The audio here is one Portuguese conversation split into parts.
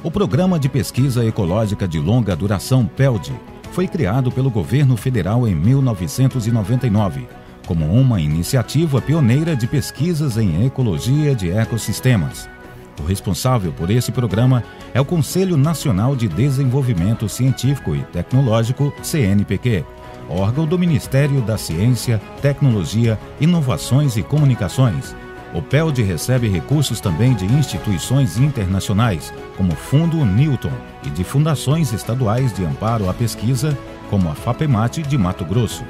O Programa de Pesquisa Ecológica de Longa Duração, PELD, foi criado pelo governo federal em 1999, como uma iniciativa pioneira de pesquisas em ecologia de ecossistemas. O responsável por esse programa é o Conselho Nacional de Desenvolvimento Científico e Tecnológico, CNPq, órgão do Ministério da Ciência, Tecnologia, Inovações e Comunicações. O PELD recebe recursos também de instituições internacionais, como o Fundo Newton, e de fundações estaduais de amparo à pesquisa, como a FAPEMAT de Mato Grosso.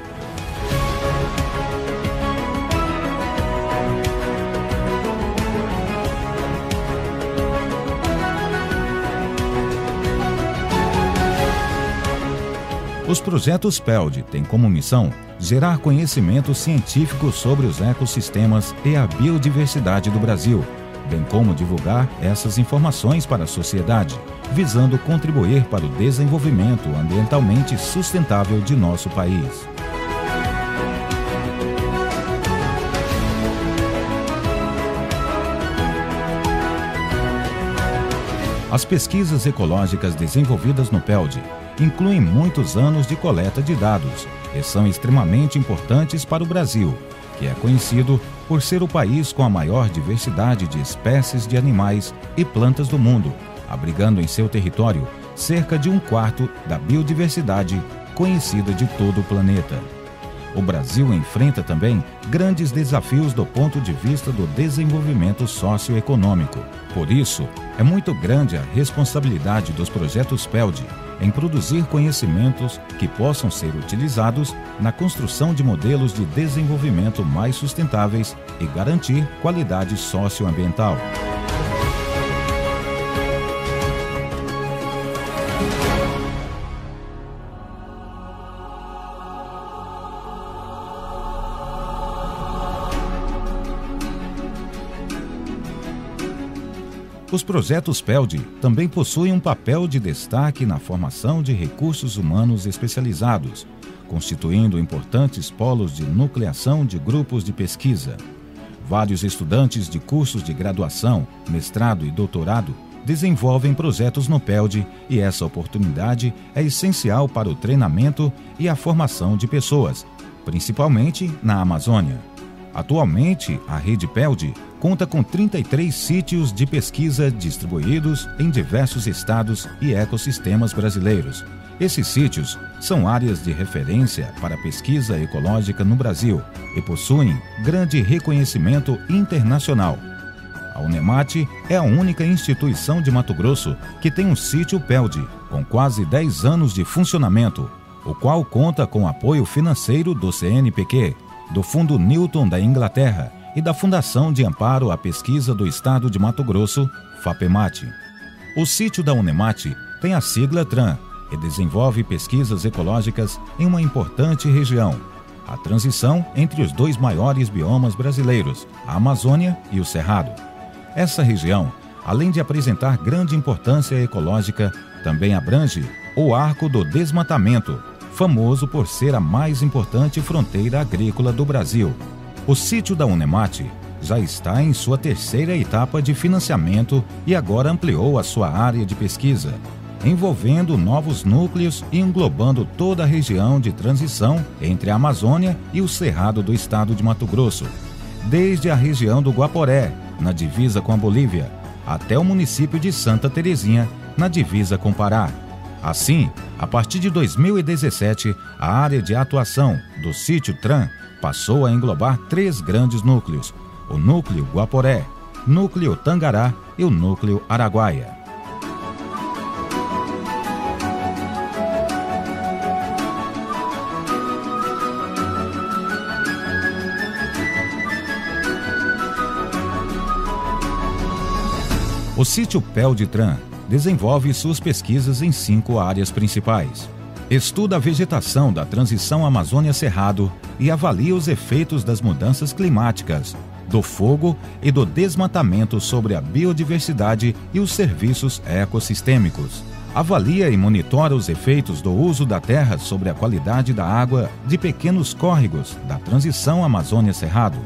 Os projetos PELD têm como missão gerar conhecimento científico sobre os ecossistemas e a biodiversidade do Brasil, bem como divulgar essas informações para a sociedade, visando contribuir para o desenvolvimento ambientalmente sustentável de nosso país. As pesquisas ecológicas desenvolvidas no PELD incluem muitos anos de coleta de dados e são extremamente importantes para o Brasil, que é conhecido por ser o país com a maior diversidade de espécies de animais e plantas do mundo, abrigando em seu território cerca de 1/4 da biodiversidade conhecida de todo o planeta. O Brasil enfrenta também grandes desafios do ponto de vista do desenvolvimento socioeconômico. Por isso, é muito grande a responsabilidade dos projetos PELD em produzir conhecimentos que possam ser utilizados na construção de modelos de desenvolvimento mais sustentáveis e garantir qualidade socioambiental. Os projetos PELD também possuem um papel de destaque na formação de recursos humanos especializados, constituindo importantes polos de nucleação de grupos de pesquisa. Vários estudantes de cursos de graduação, mestrado e doutorado desenvolvem projetos no PELD e essa oportunidade é essencial para o treinamento e a formação de pessoas, principalmente na Amazônia. Atualmente, a rede PELD conta com 33 sítios de pesquisa distribuídos em diversos estados e ecossistemas brasileiros. Esses sítios são áreas de referência para a pesquisa ecológica no Brasil e possuem grande reconhecimento internacional. A UNEMAT é a única instituição de Mato Grosso que tem um sítio PELD, com quase 10 anos de funcionamento, o qual conta com apoio financeiro do CNPq, do Fundo Newton da Inglaterra e da Fundação de Amparo à Pesquisa do Estado de Mato Grosso, FAPEMAT. O sítio da UNEMAT tem a sigla TRAN e desenvolve pesquisas ecológicas em uma importante região, a transição entre os dois maiores biomas brasileiros, a Amazônia e o Cerrado. Essa região, além de apresentar grande importância ecológica, também abrange o Arco do Desmatamento, famoso por ser a mais importante fronteira agrícola do Brasil. O sítio da UNEMAT já está em sua terceira etapa de financiamento e agora ampliou a sua área de pesquisa, envolvendo novos núcleos e englobando toda a região de transição entre a Amazônia e o Cerrado do estado de Mato Grosso, desde a região do Guaporé, na divisa com a Bolívia, até o município de Santa Terezinha, na divisa com Pará. Assim, a partir de 2017, a área de atuação do sítio TRAN passou a englobar 3 grandes núcleos: o Núcleo Guaporé, Núcleo Tangará e o Núcleo Araguaia. O sítio PELD TRAN desenvolve suas pesquisas em 5 áreas principais: Estuda a vegetação da transição Amazônia-Cerrado e avalia os efeitos das mudanças climáticas, do fogo e do desmatamento sobre a biodiversidade e os serviços ecossistêmicos. Avalia e monitora os efeitos do uso da terra sobre a qualidade da água de pequenos córregos da transição Amazônia-Cerrado.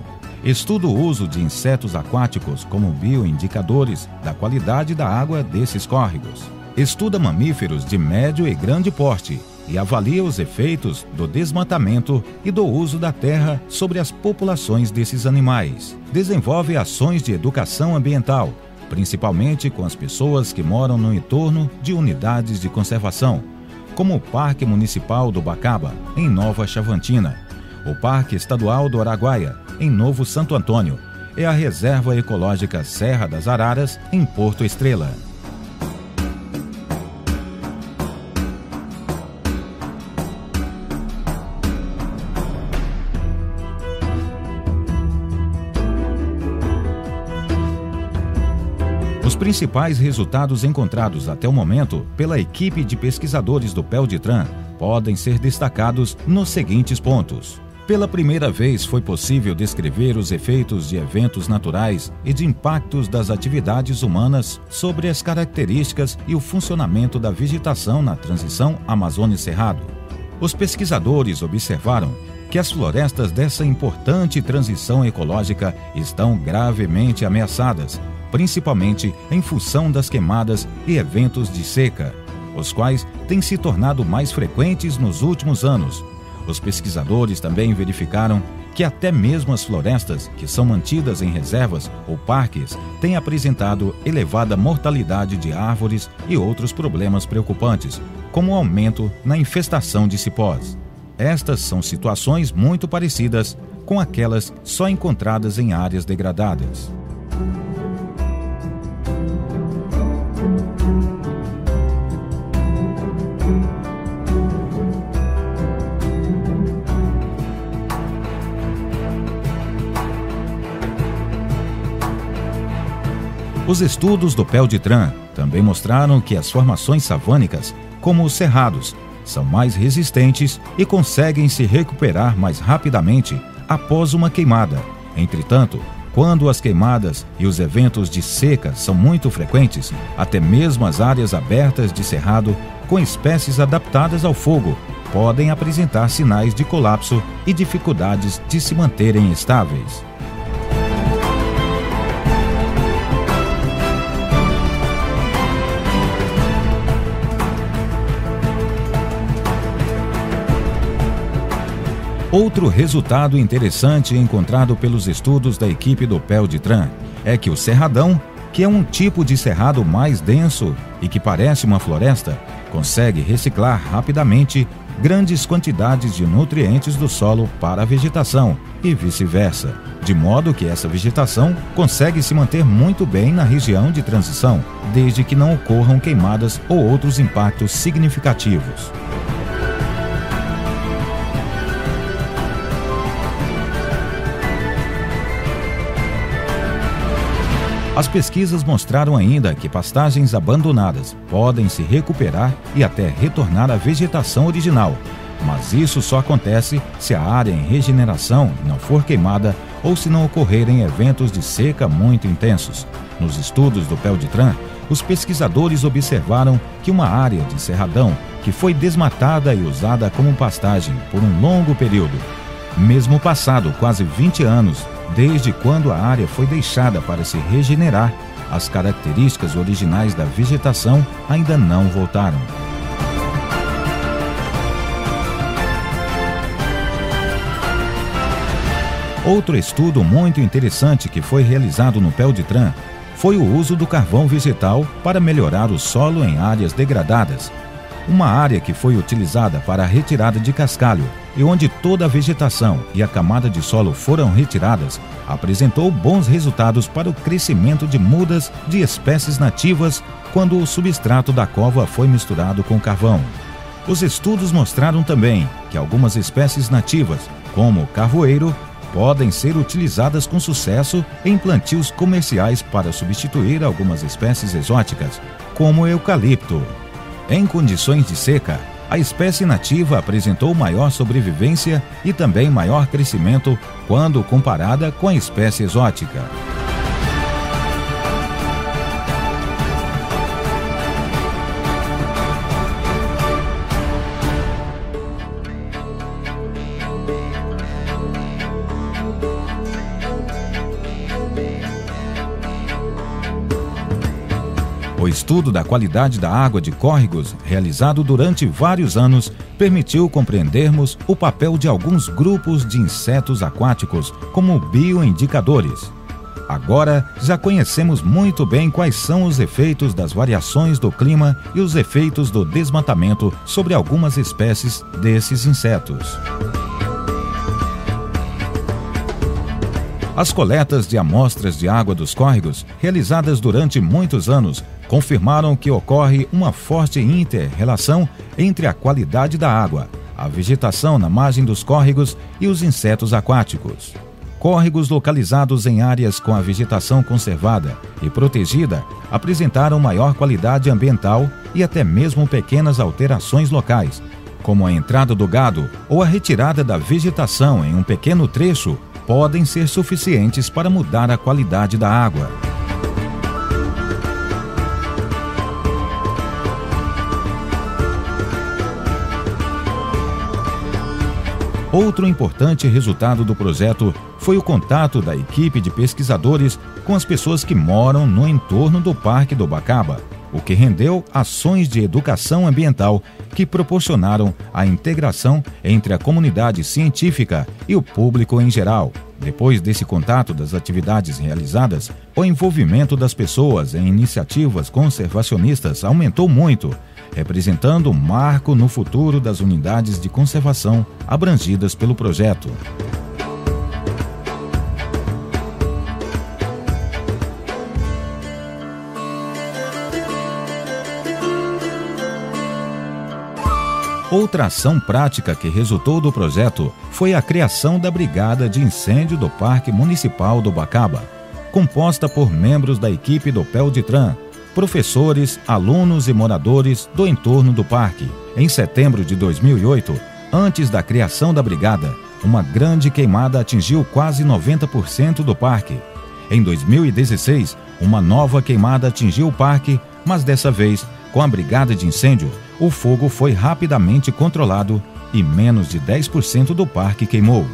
Estuda o uso de insetos aquáticos como bioindicadores da qualidade da água desses córregos. Estuda mamíferos de médio e grande porte e avalia os efeitos do desmatamento e do uso da terra sobre as populações desses animais. Desenvolve ações de educação ambiental, principalmente com as pessoas que moram no entorno de unidades de conservação, como o Parque Municipal do Bacaba, em Nova Chavantina, o Parque Estadual do Araguaia, em Novo Santo Antônio, e a Reserva Ecológica Serra das Araras, em Porto Estrela. Os principais resultados encontrados até o momento pela equipe de pesquisadores do PELDETRAN podem ser destacados nos seguintes pontos. Pela primeira vez foi possível descrever os efeitos de eventos naturais e de impactos das atividades humanas sobre as características e o funcionamento da vegetação na transição Amazônia-Cerrado. Os pesquisadores observaram que as florestas dessa importante transição ecológica estão gravemente ameaçadas, principalmente em função das queimadas e eventos de seca, os quais têm se tornado mais frequentes nos últimos anos. Os pesquisadores também verificaram que até mesmo as florestas que são mantidas em reservas ou parques têm apresentado elevada mortalidade de árvores e outros problemas preocupantes, como o aumento na infestação de cipós. Estas são situações muito parecidas com aquelas só encontradas em áreas degradadas. Os estudos do PELDETRAN também mostraram que as formações savânicas, como os cerrados, são mais resistentes e conseguem se recuperar mais rapidamente após uma queimada. Entretanto, quando as queimadas e os eventos de seca são muito frequentes, até mesmo as áreas abertas de cerrado, com espécies adaptadas ao fogo, podem apresentar sinais de colapso e dificuldades de se manterem estáveis. Outro resultado interessante encontrado pelos estudos da equipe do PELDETRAN é que o cerradão, que é um tipo de cerrado mais denso e que parece uma floresta, consegue reciclar rapidamente grandes quantidades de nutrientes do solo para a vegetação e vice-versa, de modo que essa vegetação consegue se manter muito bem na região de transição, desde que não ocorram queimadas ou outros impactos significativos. As pesquisas mostraram ainda que pastagens abandonadas podem se recuperar e até retornar à vegetação original, mas isso só acontece se a área em regeneração não for queimada ou se não ocorrerem eventos de seca muito intensos. Nos estudos do PELDETRAN, os pesquisadores observaram que uma área de cerradão que foi desmatada e usada como pastagem por um longo período, mesmo passado quase 20 anos, desde quando a área foi deixada para se regenerar, as características originais da vegetação ainda não voltaram. Outro estudo muito interessante que foi realizado no PELDETRAN foi o uso do carvão vegetal para melhorar o solo em áreas degradadas. Uma área que foi utilizada para a retirada de cascalho e onde toda a vegetação e a camada de solo foram retiradas, apresentou bons resultados para o crescimento de mudas de espécies nativas quando o substrato da cova foi misturado com carvão. Os estudos mostraram também que algumas espécies nativas, como o carvoeiro, podem ser utilizadas com sucesso em plantios comerciais para substituir algumas espécies exóticas, como o eucalipto. Em condições de seca, a a espécie nativa apresentou maior sobrevivência e também maior crescimento quando comparada com a espécie exótica. O estudo da qualidade da água de córregos, realizado durante vários anos, permitiu compreendermos o papel de alguns grupos de insetos aquáticos como bioindicadores. Agora, já conhecemos muito bem quais são os efeitos das variações do clima e os efeitos do desmatamento sobre algumas espécies desses insetos. As coletas de amostras de água dos córregos, realizadas durante muitos anos, confirmaram que ocorre uma forte inter-relação entre a qualidade da água, a vegetação na margem dos córregos e os insetos aquáticos. Córregos localizados em áreas com a vegetação conservada e protegida apresentaram maior qualidade ambiental e até mesmo pequenas alterações locais, como a entrada do gado ou a retirada da vegetação em um pequeno trecho, podem ser suficientes para mudar a qualidade da água. Outro importante resultado do projeto foi o contato da equipe de pesquisadores com as pessoas que moram no entorno do Parque do Ubacaba, o que rendeu ações de educação ambiental que proporcionaram a integração entre a comunidade científica e o público em geral. Depois desse contato das atividades realizadas, o envolvimento das pessoas em iniciativas conservacionistas aumentou muito, representando um marco no futuro das unidades de conservação abrangidas pelo projeto. Outra ação prática que resultou do projeto foi a criação da Brigada de Incêndio do Parque Municipal do Ubacaba, composta por membros da equipe do PELDITRAN, professores, alunos e moradores do entorno do parque. Em setembro de 2008, antes da criação da brigada, uma grande queimada atingiu quase 90% do parque. Em 2016, uma nova queimada atingiu o parque, mas dessa vez, com a brigada de incêndio, o fogo foi rapidamente controlado e menos de 10% do parque queimou.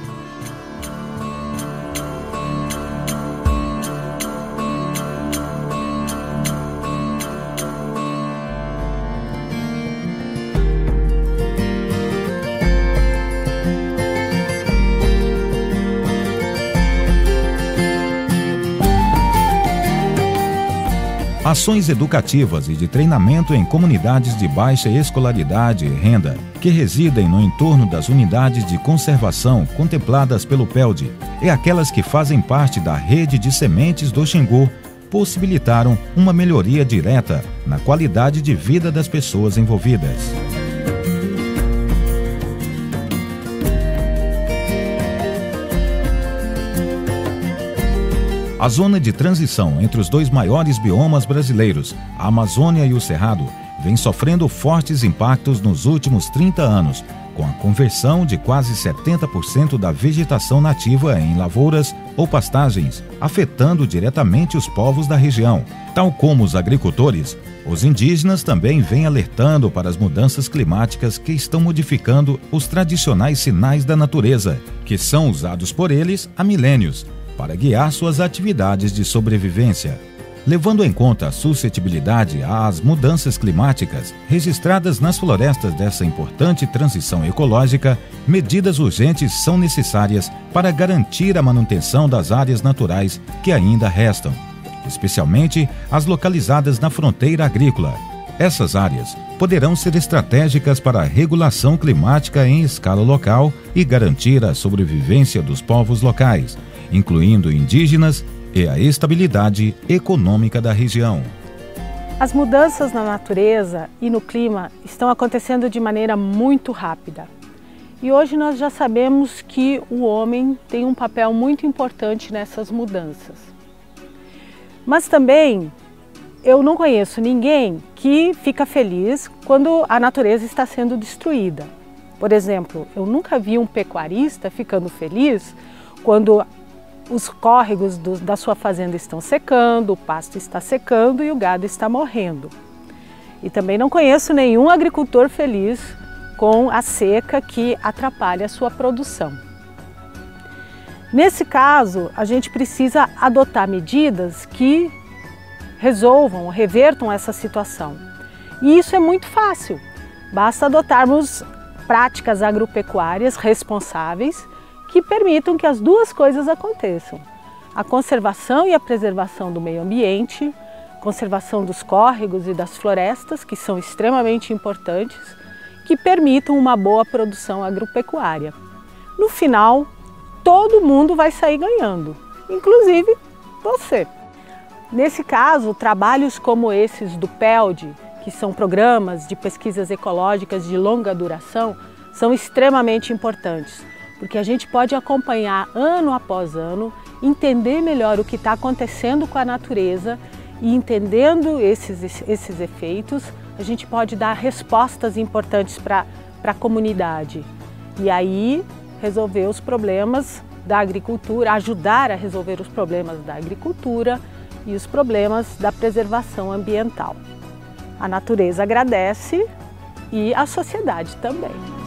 Ações educativas e de treinamento em comunidades de baixa escolaridade e renda, que residem no entorno das unidades de conservação contempladas pelo PELD e aquelas que fazem parte da rede de sementes do Xingu, possibilitaram uma melhoria direta na qualidade de vida das pessoas envolvidas. A zona de transição entre os dois maiores biomas brasileiros, a Amazônia e o Cerrado, vem sofrendo fortes impactos nos últimos 30 anos, com a conversão de quase 70% da vegetação nativa em lavouras ou pastagens, afetando diretamente os povos da região. Tal como os agricultores, os indígenas também vêm alertando para as mudanças climáticas que estão modificando os tradicionais sinais da natureza, que são usados por eles há milênios, para guiar suas atividades de sobrevivência. Levando em conta a suscetibilidade às mudanças climáticas registradas nas florestas dessa importante transição ecológica, medidas urgentes são necessárias para garantir a manutenção das áreas naturais que ainda restam, especialmente as localizadas na fronteira agrícola. Essas áreas poderão ser estratégicas para a regulação climática em escala local e garantir a sobrevivência dos povos locais, incluindo indígenas, e a estabilidade econômica da região. As mudanças na natureza e no clima estão acontecendo de maneira muito rápida. E hoje nós já sabemos que o homem tem um papel muito importante nessas mudanças. Mas também eu não conheço ninguém que fica feliz quando a natureza está sendo destruída. Por exemplo, eu nunca vi um pecuarista ficando feliz quando os córregos da sua fazenda estão secando, o pasto está secando e o gado está morrendo. E também não conheço nenhum agricultor feliz com a seca que atrapalha a sua produção. Nesse caso, a gente precisa adotar medidas que resolvam, revertam essa situação. E isso é muito fácil. Basta adotarmos práticas agropecuárias responsáveis que permitam que as duas coisas aconteçam. A conservação e a preservação do meio ambiente, conservação dos córregos e das florestas, que são extremamente importantes, que permitam uma boa produção agropecuária. No final, todo mundo vai sair ganhando, inclusive você. Nesse caso, trabalhos como esses do PELD, que são programas de pesquisas ecológicas de longa duração, são extremamente importantes, porque a gente pode acompanhar ano após ano, entender melhor o que está acontecendo com a natureza e entendendo esses efeitos, a gente pode dar respostas importantes para a comunidade e aí resolver os problemas da agricultura, ajudar a resolver os problemas da agricultura e os problemas da preservação ambiental. A natureza agradece e a sociedade também.